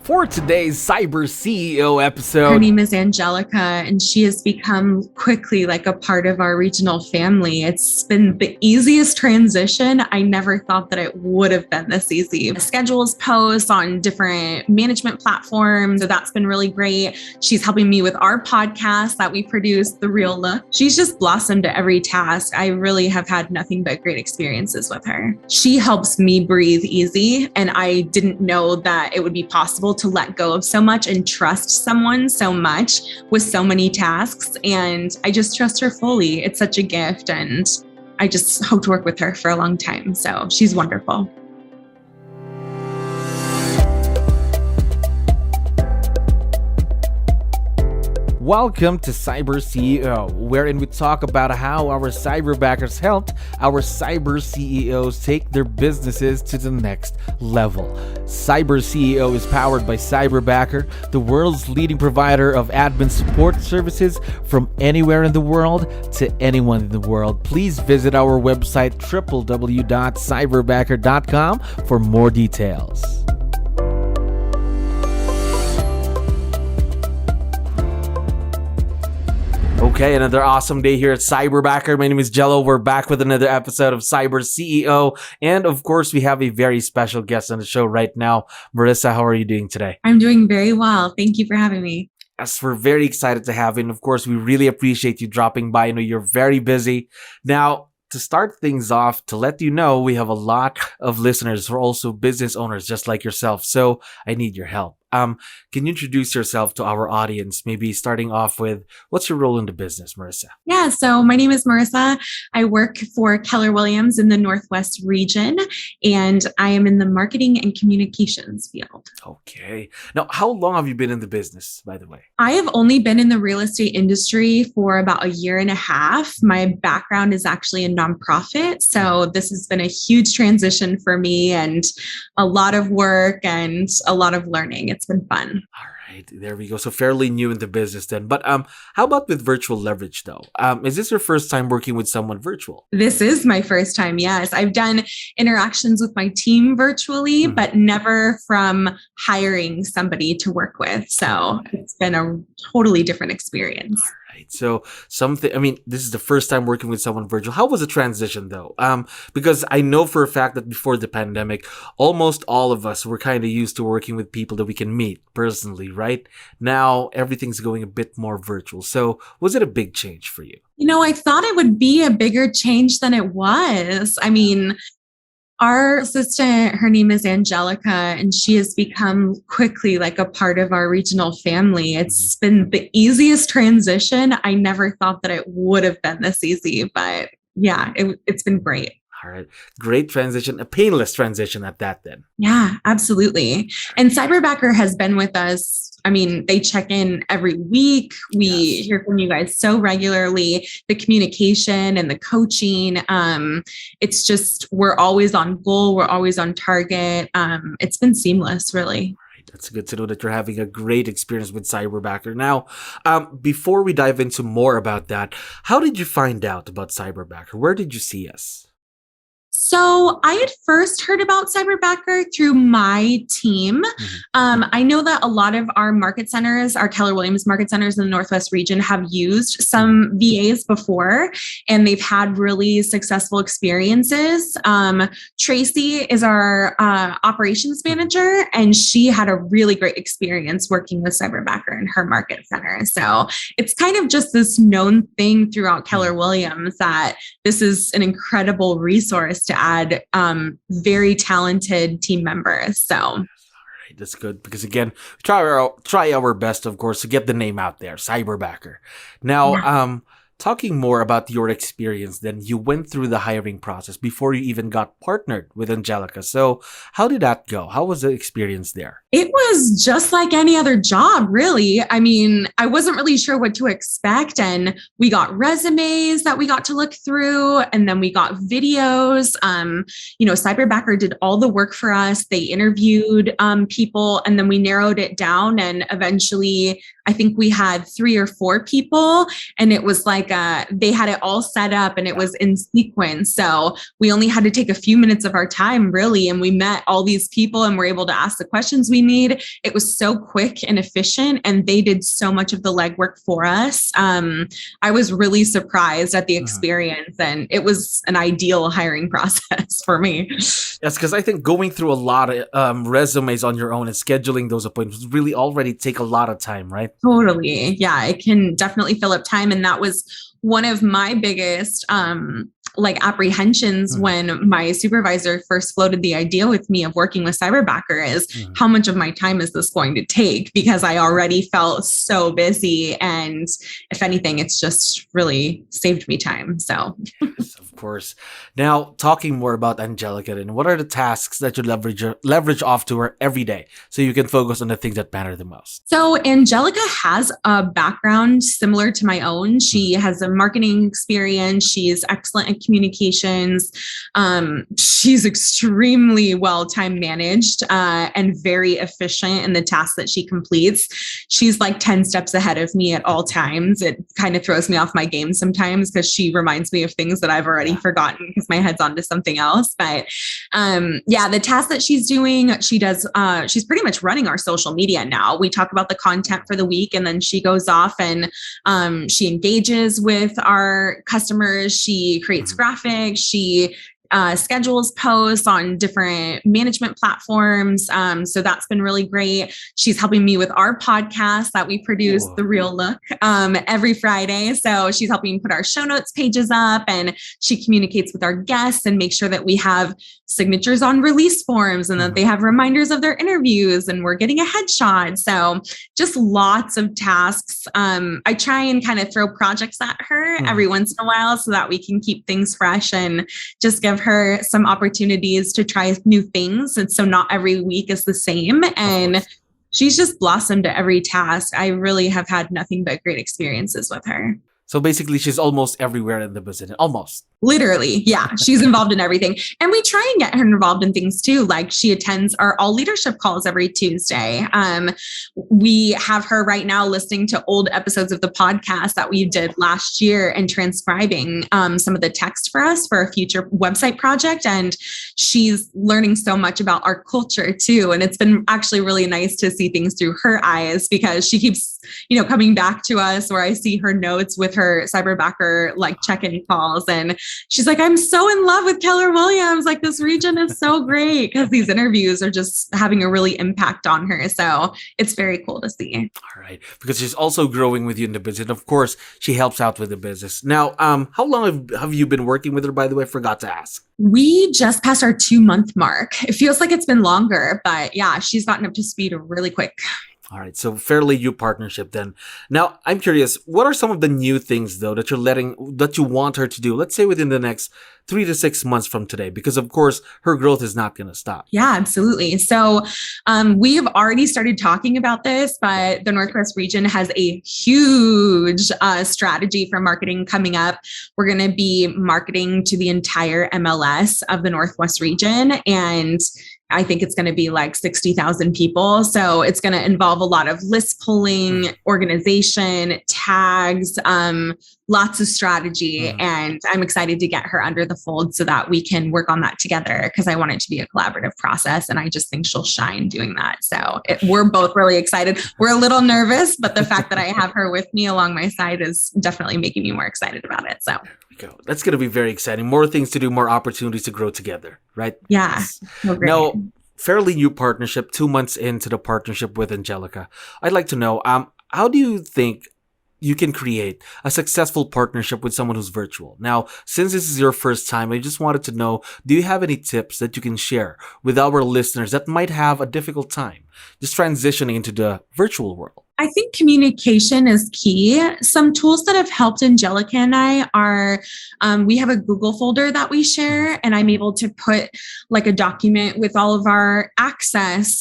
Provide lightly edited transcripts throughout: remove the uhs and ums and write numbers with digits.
For today's Cyber CEO episode, her name is 𝗙𝗲𝗃𝗃, and she has become quickly like a part of our regional family. It's been the easiest transition. I never thought that it would have been this easy. Schedules posts on different management platforms, so that's been really great. She's helping me with our podcast that we produce, 𝗙𝗲𝗃𝗃. She's just blossomed at every task. I really have had nothing but great experiences with her. She helps me breathe easy, and I didn't know that it would be possible to let go of so much and trust someone so much with so many tasks. And I just trust her fully. It's such a gift, and I just hope to work with her for a long time. So she's wonderful. welcome to Cyber CEO, wherein we talk about how our Cyberbackers helped our Cyber CEOs take their businesses to the next level. Cyber CEO is powered by Cyberbacker, the world's leading provider of admin support services from anywhere in the world to anyone in the world. Please visit our website www.cyberbacker.com for more details. Okay, another awesome day here at Cyberbacker. My name is 𝗙𝗲𝗃𝗶𝗹. We're back with another episode of Cyber CEO. And of course, we have a very special guest on the show right now. Marissa, how are you doing today? I'm doing very well. Thank you for having me. Yes, we're very excited to have you. And of course, we really appreciate you dropping by. I know you're very busy. Now, to start things off, to let you know, we have a lot of listeners who are also business owners just like yourself. So I need your help. Can you introduce yourself to our audience? Maybe starting off with, what's your role in the business, Marissa? Yeah, so my name is Marissa. I work for Keller Williams in the Northwest region, and I am in the marketing and communications field. Okay. Now, how long have you been in the business, by the way? I have only been in the real estate industry for about 1.5 years. My background is actually in nonprofit, so this has been a huge transition for me and a lot of work and a lot of learning. It's been fun. All right, there we go. So fairly new in the business then. But how about with virtual leverage though? Is this your first time working with someone virtual? This is my first time, yes. I've done interactions with my team virtually, but never from hiring somebody to work with. So it's been a totally different experience. Right. So this is the first time working with someone virtual. How was the transition though? Because I know for a fact that before the pandemic, almost all of us were kind of used to working with people that we can meet personally, right? Now everything's going a bit more virtual. So was it a big change for you? You know, I thought it would be a bigger change than it was. I mean, our assistant, her name is 𝗙𝗲𝗃𝗃𝗃, and she has become quickly like a part of our regional family. It's been the easiest transition. I never thought that it would have been this easy, but yeah, it's been great. All right. Great transition, a painless transition at that then. Yeah, absolutely. And Cyberbacker has been with us. I mean, they check in every week. We hear from you guys so regularly. The communication and the coaching, it's just, we're always on goal. We're always on target. It's been seamless, really. That's good to know that you're having a great experience with Cyberbacker. Now, before we dive into more about that, how did you find out about Cyberbacker? Where did you see us? So I had first heard about Cyberbacker through my team. I know that a lot of our market centers, our Keller Williams market centers in the Northwest region, have used some VAs before, and they've had really successful experiences. 𝗙𝗃𝗃 is our operations manager, and she had a really great experience working with Cyberbacker in her market center. So it's kind of just this known thing throughout Keller Williams that this is an incredible resource to add very talented team members. So all right, that's good, because again, try our best, of course, to get the name out there, Cyberbacker. Now, talking more about your experience, then you went through the hiring process before you even got partnered with 𝗙𝗲𝗃𝗃. So how did that go? How was the experience there? It was just like any other job, really. I mean, I wasn't really sure what to expect, and we got resumes that we got to look through, and then we got videos. Cyberbacker did all the work for us. They interviewed people, and then we narrowed it down, and eventually I think we had 3 or 4 people, and it was like like they had it all set up and it was in sequence. So we only had to take a few minutes of our time, really. And we met all these people and were able to ask the questions we need. It was so quick and efficient, and they did so much of the legwork for us. I was really surprised at the experience, and it was an ideal hiring process for me. Yes, because I think going through a lot of resumes on your own and scheduling those appointments really already take a lot of time, right? Totally. Yeah, it can definitely fill up time. And that was one of my biggest apprehensions when my supervisor first floated the idea with me of working with Cyberbacker is how much of my time is this going to take? Because I already felt so busy. And if anything, it's just really saved me time. So yes, of course. Now, talking more about Angelica, then what are the tasks that you leverage off to her every day so you can focus on the things that matter the most? So Angelica has a background similar to my own. She has a marketing experience. She is excellent at communications. She's extremely well time managed and very efficient in the tasks that she completes. She's like 10 steps ahead of me at all times. It kind of throws me off my game sometimes because she reminds me of things that I've already forgotten because my head's onto something else. But the tasks that she's doing, she's pretty much running our social media now. We talk about the content for the week, and then she goes off and she engages with our customers. She creates graphics. She schedules posts on different management platforms. So that's been really great. She's helping me with our podcast that we produce, The Real Look, every Friday. So she's helping put our show notes pages up, and she communicates with our guests and makes sure that we have signatures on release forms and that they have reminders of their interviews and we're getting a headshot. So just lots of tasks. I try and kind of throw projects at her every once in a while so that we can keep things fresh and just give her some opportunities to try new things. And so not every week is the same. And she's just blossomed at every task. I really have had nothing but great experiences with her. So basically, she's almost everywhere in the business. Almost. Literally. Yeah. She's involved in everything. And we try and get her involved in things too. Like she attends our all leadership calls every Tuesday. We have her right now listening to old episodes of the podcast that we did last year and transcribing some of the text for us for a future website project. And she's learning so much about our culture too. And it's been actually really nice to see things through her eyes because she keeps, coming back to us where I see her notes with her Cyberbacker check-in calls. And she's like, I'm so in love with 𝗙𝗲𝗋𝗋. Like, this region is so great because these interviews are just having a really impact on her. So it's very cool to see. All right. Because she's also growing with you in the business. Of course, she helps out with the business. Now, how long have you been working with her, by the way? I forgot to ask. We just passed our 2-month mark. It feels like it's been longer, but yeah, she's gotten up to speed really quick. All right, so fairly new partnership then. Now, I'm curious, what are some of the new things though that you want her to do, let's say within the next 3 to 6 months from today? Because of course, her growth is not going to stop. Yeah, absolutely. So we have already started talking about this, but the Northwest region has a huge strategy for marketing coming up. We're going to be marketing to the entire MLS of the Northwest region, and I think it's going to be like 60,000 people. So it's going to involve a lot of list pulling, organization, tags, lots of strategy. And I'm excited to get her under the fold so that we can work on that together because I want it to be a collaborative process. And I just think she'll shine doing that. So we're both really excited. We're a little nervous, but the fact that I have her with me along my side is definitely making me more excited about it. So go. That's going to be very exciting. More things to do, more opportunities to grow together, right? Yeah. Now, fairly new partnership, 2 months into the partnership with Angelica. I'd like to know, how do you think you can create a successful partnership with someone who's virtual? Now, since this is your first time, I just wanted to know, do you have any tips that you can share with our listeners that might have a difficult time just transitioning into the virtual world? I think communication is key. Some tools that have helped Angelica and I are, we have a Google folder that we share, and I'm able to put like a document with all of our access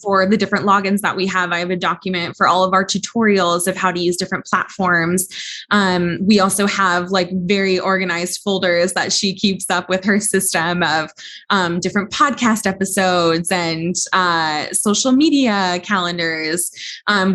for the different logins that we have. I have a document for all of our tutorials of how to use different platforms. We also have like very organized folders that she keeps up with her system of different podcast episodes and social media calendars.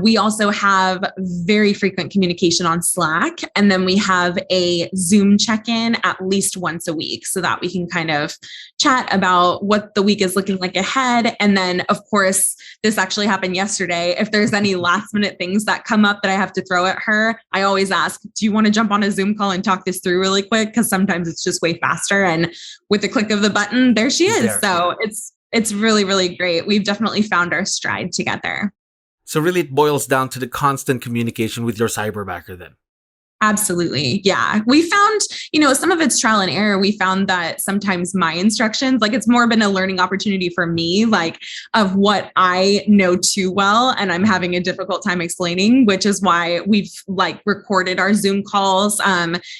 We also have very frequent communication on Slack. And then we have a Zoom check-in at least once a week so that we can kind of chat about what the week is looking like ahead. And then, of course, this actually happened yesterday. If there's any last minute things that come up that I have to throw at her, I always ask, do you want to jump on a Zoom call and talk this through really quick? Because sometimes it's just way faster. And with the click of the button, there she is. So it's really, really great. We've definitely found our stride together. So really it boils down to the constant communication with your cyberbacker then. Absolutely. Yeah. We found, some of it's trial and error. We found that sometimes my instructions, like it's more been a learning opportunity for me, like of what I know too well. And I'm having a difficult time explaining, which is why we've like recorded our Zoom calls.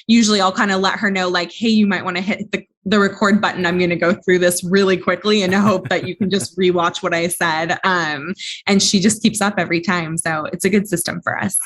Usually I'll kind of let her know like, hey, you might want to hit the record button. I'm going to go through this really quickly and hope that you can just rewatch what I said. And she just keeps up every time. So it's a good system for us.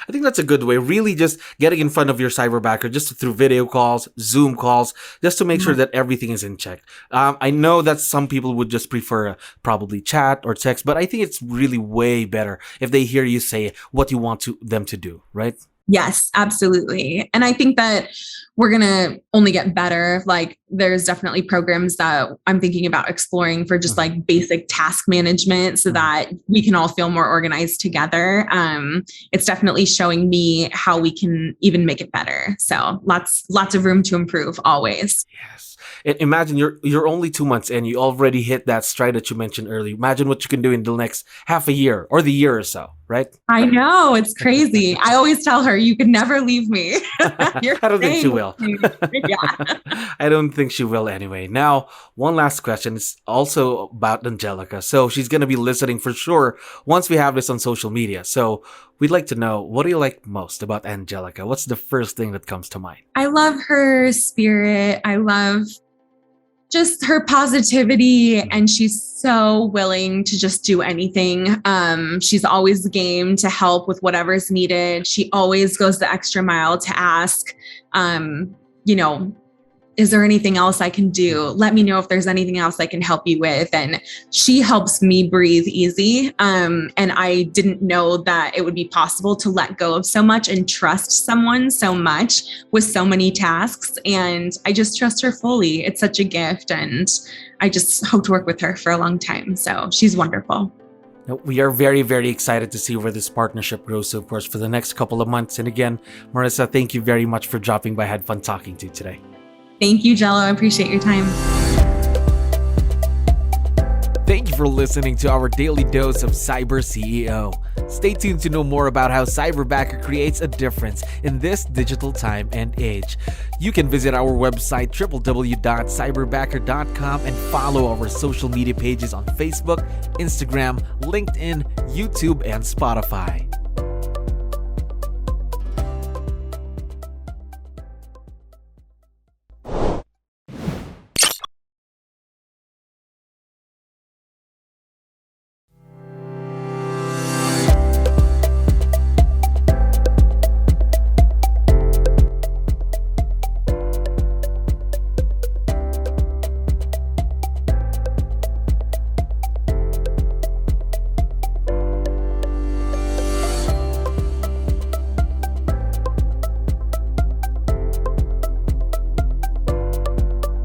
I think that's a good way, really just getting in front of your cyberbacker just through video calls, Zoom calls, just to make sure that everything is in check. I know that some people would just prefer probably chat or text, but I think it's really way better if they hear you say what you want them to do, right? Yes, absolutely. And I think that we're going to only get better. Like there's definitely programs that I'm thinking about exploring for just like basic task management so that we can all feel more organized together. It's definitely showing me how we can even make it better. So lots of room to improve always. Yes. And imagine you're only 2 months in, you already hit that stride that you mentioned earlier. Imagine what you can do in the next half a year or the year or so, right? I know, it's crazy. I always tell her, you could never leave me. I don't think she will. Yeah. I don't think she will anyway. Now, one last question is also about 𝗙𝗪𝗪𝗪. So she's going to be listening for sure once we have this on social media. So we'd like to know, what do you like most about 𝗙𝗪𝗪𝗪? What's the first thing that comes to mind? I love her spirit. I love just her positivity, and she's so willing to just do anything. She's always game to help with whatever's needed. She always goes the extra mile to ask, is there anything else I can do? Let me know if there's anything else I can help you with. And she helps me breathe easy. And I didn't know that it would be possible to let go of so much and trust someone so much with so many tasks. And I just trust her fully. It's such a gift. And I just hope to work with her for a long time. So she's wonderful. We are very, very excited to see where this partnership grows, of course, for the next couple of months. And again, Marissa, thank you very much for dropping by. I had fun talking to you today. Thank you, 𝗙𝗪𝗪𝗪. I appreciate your time. Thank you for listening to our daily dose of CyberCEO. Stay tuned to know more about how Cyberbacker creates a difference in this digital time and age. You can visit our website www.cyberbacker.com and follow our social media pages on Facebook, Instagram, LinkedIn, YouTube, and Spotify.